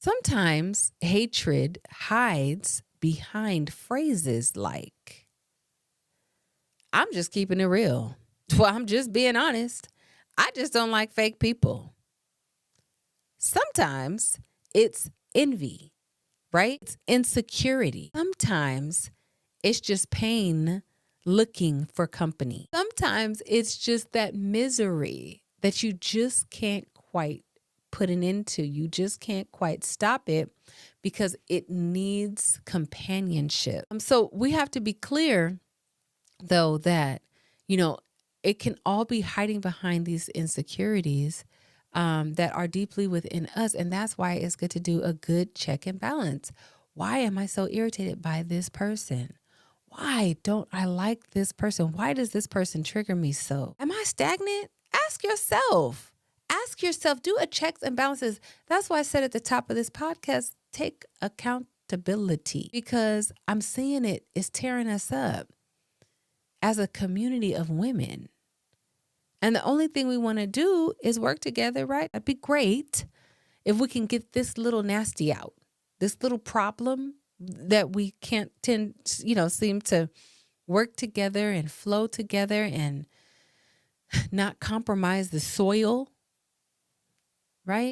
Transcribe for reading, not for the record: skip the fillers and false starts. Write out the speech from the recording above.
Sometimes hatred hides behind phrases like, I'm just keeping it real. Well, I'm just being honest. I just don't like fake people. Sometimes it's envy, right? It's insecurity. Sometimes it's just pain looking for company. Sometimes it's just that misery that you just can't quite put an end to. You just can't quite stop it because it needs companionship. So we have to be clear, though, that, you know, it can all be hiding behind these insecurities that are deeply within us. And that's why it's good to do a good check and balance. Why am I so irritated by this person? Why don't I like this person? Why does this person trigger me so? Am I stagnant? Ask yourself. Ask yourself, do a checks and balances. That's why I said at the top of this podcast, take accountability, because I'm seeing it's tearing us up as a community of women. And the only thing we want to do is work together, right? That'd be great if we can get this little nasty out, this little problem that we can't seem to work together and flow together and not compromise the soil, right?